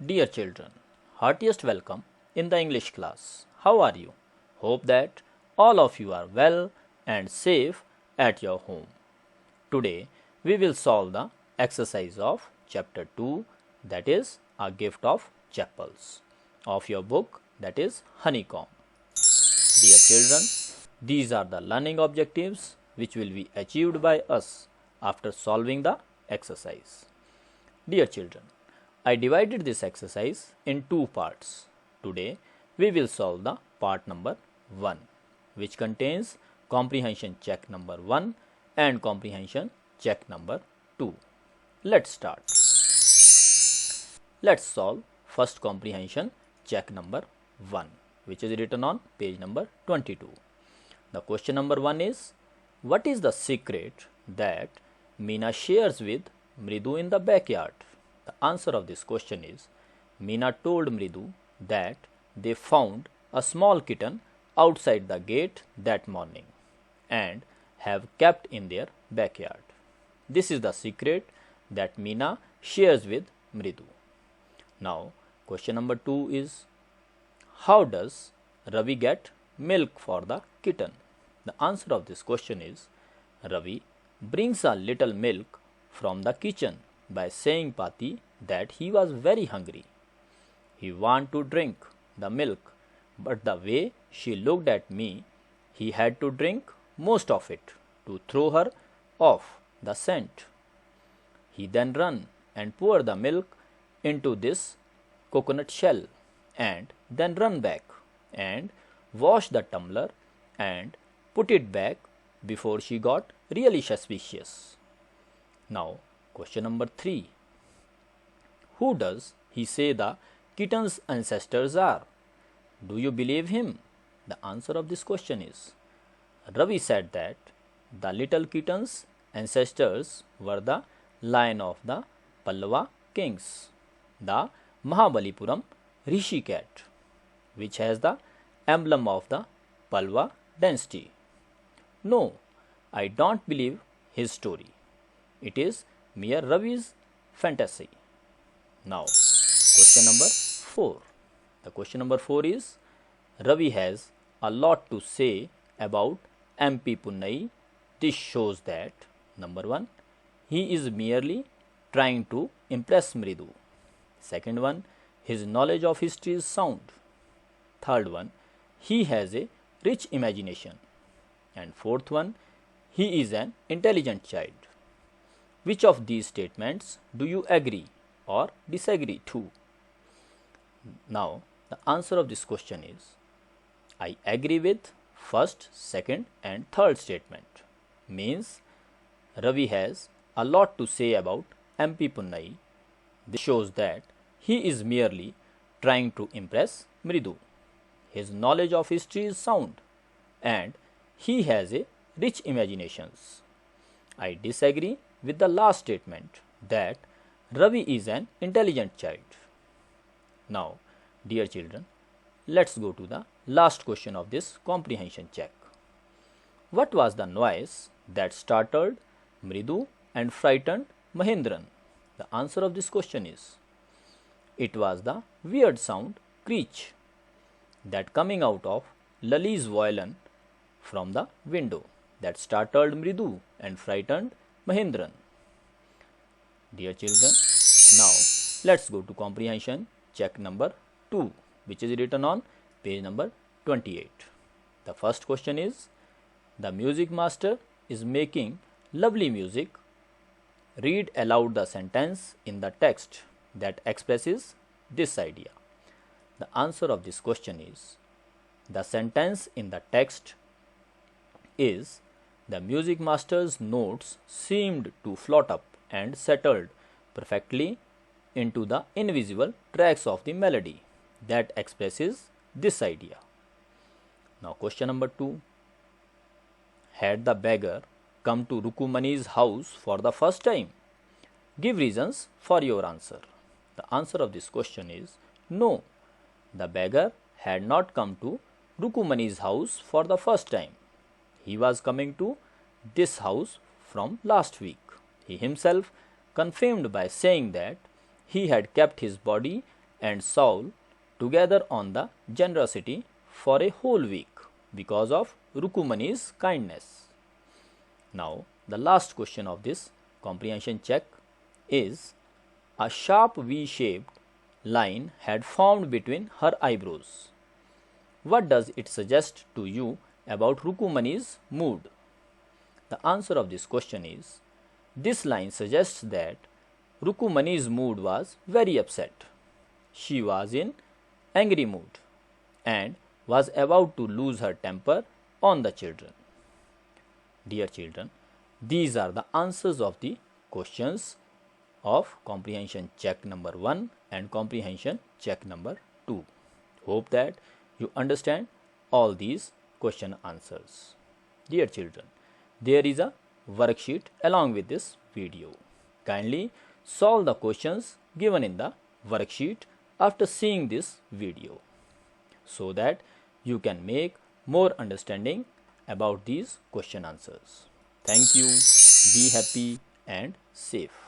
Dear children, heartiest welcome in the English class. How are you? Hope that all of you are well and safe at your home. Today we will solve the exercise of chapter 2, that is a gift of chapels, of your book, that is Honeycomb. Dear children, these are the learning objectives which will be achieved by us after solving the exercise. Dear children, I divided this exercise in two parts. Today we will solve the part number 1, which contains comprehension check number 1 and comprehension check number 2. Let's start. Let's solve first comprehension check number 1, which is written on page number 22. The question number 1 is, what is the secret that Meena shares with Mridu in the backyard? The answer of this question is, Meena told Mridu that they found a small kitten outside the gate that morning and have kept in their backyard. This is the secret that Meena shares with Mridu. Now, question number 2 is, how does Ravi get milk for the kitten? The answer of this question is, Ravi brings a little milk from the kitchen by saying Pati that he was very hungry. He wanted to drink the milk, but the way she looked at me, he had to drink most of it to throw her off the scent. He then ran and poured the milk into this coconut shell and then run back and wash the tumbler and put it back before she got really suspicious. Now, question number 3. Who does he say the kitten's ancestors are? Do you believe him? The answer of this question is, Ravi said that the little kitten's ancestors were the line of the Pallava kings, the Mahabalipuram Rishi cat, which has the emblem of the Pallava dynasty. No, I don't believe his story. It is mere Ravi's fantasy. Now, question number 4. The question number 4 is, Ravi has a lot to say about MP Punnai. This shows that, number 1, he is merely trying to impress Mridu. Second one, his knowledge of history is sound. Third one, he has a rich imagination. And fourth one, he is an intelligent child. Which of these statements do you agree or disagree to? Now, the answer of this question is, I agree with first, second and third statement. Means, Ravi has a lot to say about MP Punnai. This shows that he is merely trying to impress Mridu. His knowledge of history is sound and he has a rich imaginations. I disagree with the last statement that Ravi is an intelligent child. Now, dear children, let's go to the last question of this comprehension check. What was the noise that startled Mridu and frightened Mahendran? The answer of this question is, it was the weird sound creech that coming out of Lali's violin from the window that startled Mridu and frightened Mahendran. Dear children, now let's go to comprehension check number 2, which is written on page number 28. The first question is, the music master is making lovely music. Read aloud the sentence in the text that expresses this idea. The answer of this question is, the sentence in the text is, the music master's notes seemed to float up and settled perfectly into the invisible tracks of the melody that expresses this idea. Now, question number 2. Had the beggar come to Rukumani's house for the first time? Give reasons for your answer. The answer of this question is, no, the beggar had not come to Rukumani's house for the first time. He was coming to this house from last week. He himself confirmed by saying that he had kept his body and Saul together on the generosity for a whole week because of Rukumani's kindness. Now, the last question of this comprehension check is, a sharp V-shaped line had formed between her eyebrows. What does it suggest to you about Rukumani's mood? The answer of this question is, this line suggests that Rukumani's mood was very upset. She was in angry mood and was about to lose her temper on the children. Dear children, these are the answers of the questions of comprehension check number 1 and comprehension check number 2. Hope that you understand all these question answers. Dear children, there is a worksheet along with this video. Kindly solve the questions given in the worksheet after seeing this video so that you can make more understanding about these question answers. Thank you. Be happy and safe.